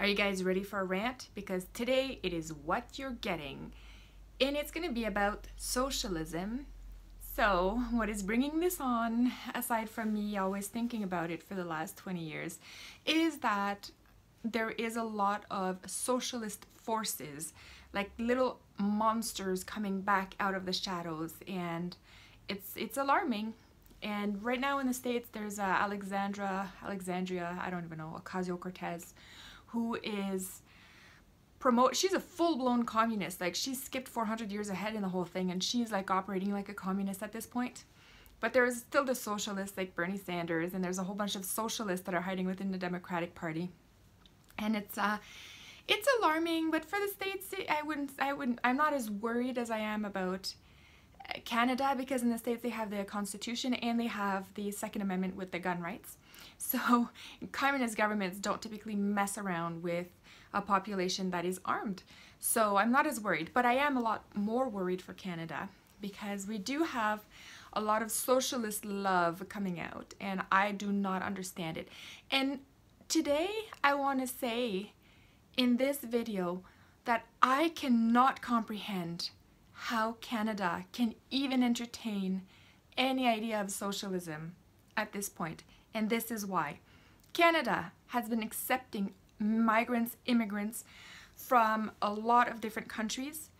Are you guys ready for a rant? Because today it is what you're getting. And it's going to be about socialism. So, what is bringing this on, aside from me always thinking about it for the last 20 years, is that there is a lot of socialist forces, like little monsters coming back out of the shadows, and it's alarming. And right now in the States, there's Alexandria, I don't even know, Ocasio-Cortez, who is she's a full-blown communist. Like, she's skipped 400 years ahead in the whole thing, and she's like operating like a communist at this point. But there's still the socialists like Bernie Sanders, and there's a whole bunch of socialists that are hiding within the Democratic Party. And it's alarming, but for the States, I'm not as worried as I am about Canada, because in the States they have the Constitution and they have the Second Amendment with the gun rights. So communist governments don't typically mess around with a population that is armed. So I'm not as worried, but I am a lot more worried for Canada, because we do have a lot of socialist love coming out, and I do not understand it. And today I want to say in this video that I cannot comprehend how Canada can even entertain any idea of socialism at this point. And this is why. Canada has been accepting migrants, immigrants from a lot of different countries,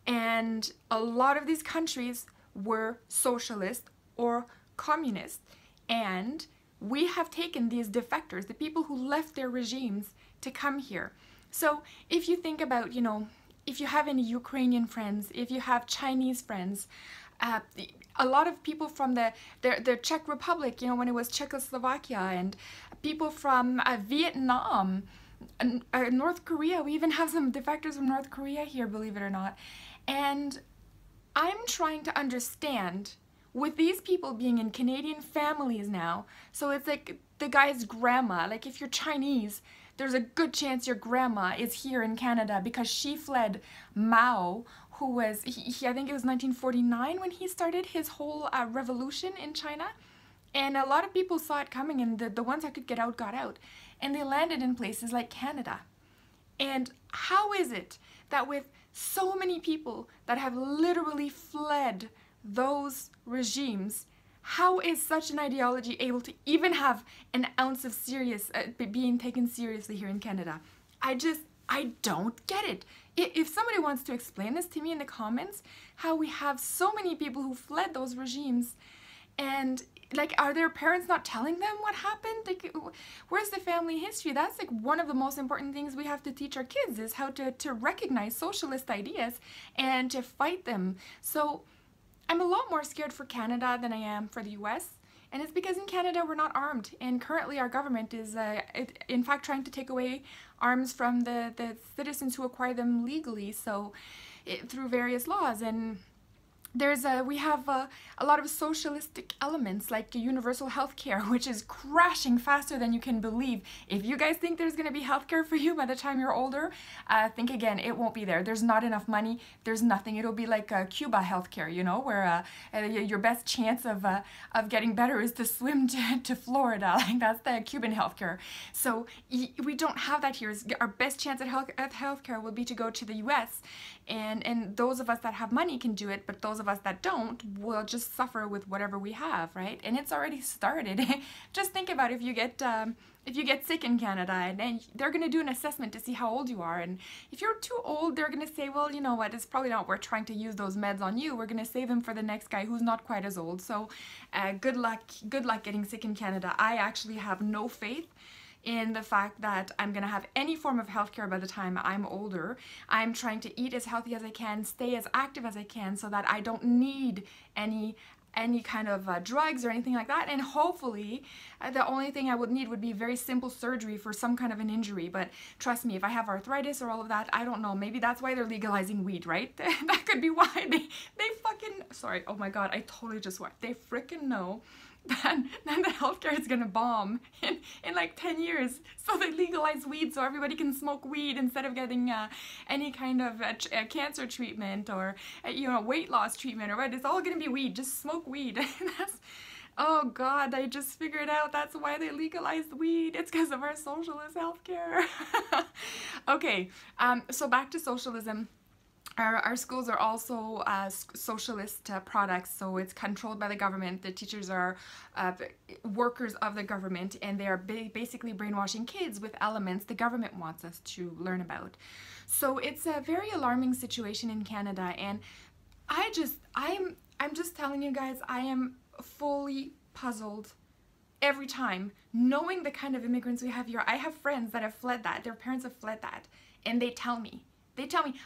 and a lot of these countries were socialist or communist, and we have taken these defectors, the people who left their regimes, to come here. So if you think about, you know, if you have any Ukrainian friends, if you have Chinese friends, a lot of people from the Czech Republic, you know, when it was Czechoslovakia, and people from Vietnam, North Korea. We even have some defectors from North Korea here, believe it or not. And I'm trying to understand, with these people being in Canadian families now, so it's like the guy's grandma, like if you're Chinese, there's a good chance your grandma is here in Canada because she fled Mao, who was, I think it was 1949 when he started his whole revolution in China. And a lot of people saw it coming, and the ones that could get out got out. And they landed in places like Canada. And how is it that with so many people that have literally fled those regimes, how is such an ideology able to even have an ounce of being taken seriously here in Canada? I don't get it. If somebody wants to explain this to me in the comments, how we have so many people who fled those regimes, and like, are their parents not telling them what happened? Like, where's the family history? That's like one of the most important things we have to teach our kids, is how to recognize socialist ideas and to fight them. So I'm a lot more scared for Canada than I am for the US. And it's because in Canada we're not armed, and currently our government is in fact trying to take away arms from the citizens who acquire them legally, so through various laws. And we have a lot of socialistic elements, like universal health care, which is crashing faster than you can believe. If you guys think there's going to be health care for you by the time you're older, think again. It won't be there. There's not enough money. There's nothing. It'll be like Cuba health care, you know, where your best chance of getting better is to swim to Florida. Like, that's the Cuban health care. So we don't have that here. Our best chance at health care will be to go to the US, and those of us that have money can do it, but those of us that don't will just suffer with whatever we have, right? And it's already started. Just think about if you get sick in Canada, and they're going to do an assessment to see how old you are, and if you're too old, they're going to say, well, you know what, it's probably not worth trying to use those meds on you. We're going to save them for the next guy who's not quite as old. So good luck getting sick in Canada. I actually have no faith in the fact that I'm going to have any form of healthcare by the time I'm older. I'm trying to eat as healthy as I can, stay as active as I can, so that I don't need any kind of drugs or anything like that. And hopefully the only thing I would need would be very simple surgery for some kind of an injury. But trust me, if I have arthritis or all of that, I don't know, maybe that's why they're legalizing weed, right? That could be why they fucking, sorry, oh my god, I totally just what, they freaking know then the healthcare is gonna bomb in like 10 years. So they legalize weed so everybody can smoke weed instead of getting any kind of cancer treatment or you know, weight loss treatment or what. It's all gonna be weed. Just smoke weed. That's, oh god, I just figured out that's why they legalized weed. It's because of our socialist healthcare. Okay, so back to socialism. Our schools are also socialist products, so it's controlled by the government. The teachers are workers of the government, and they are basically brainwashing kids with elements the government wants us to learn about. So it's a very alarming situation in Canada, and I'm just telling you guys, I am fully puzzled every time, knowing the kind of immigrants we have here. I have friends that have fled that. Their parents have fled that, and they tell me.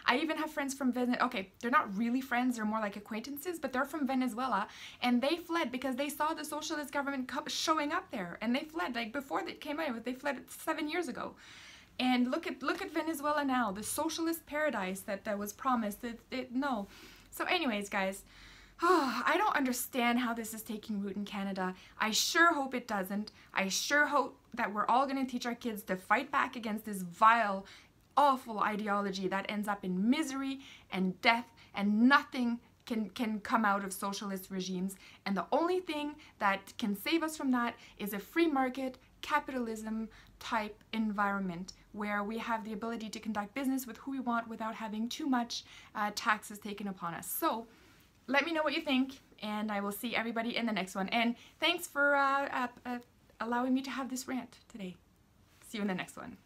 I even have friends from Venezuela. Okay, they're not really friends, they're more like acquaintances, but they're from Venezuela, and they fled because they saw the socialist government showing up there, and they fled, like before they came out, they fled 7 years ago. And look at Venezuela now, the socialist paradise that was promised. No. So anyways, guys, I don't understand how this is taking root in Canada. I sure hope it doesn't. I sure hope that we're all going to teach our kids to fight back against this vile, awful ideology that ends up in misery and death, and nothing can come out of socialist regimes. And the only thing that can save us from that is a free market, capitalism type environment where we have the ability to conduct business with who we want without having too much taxes taken upon us. So let me know what you think, and I will see everybody in the next one. And thanks for allowing me to have this rant today. See you in the next one.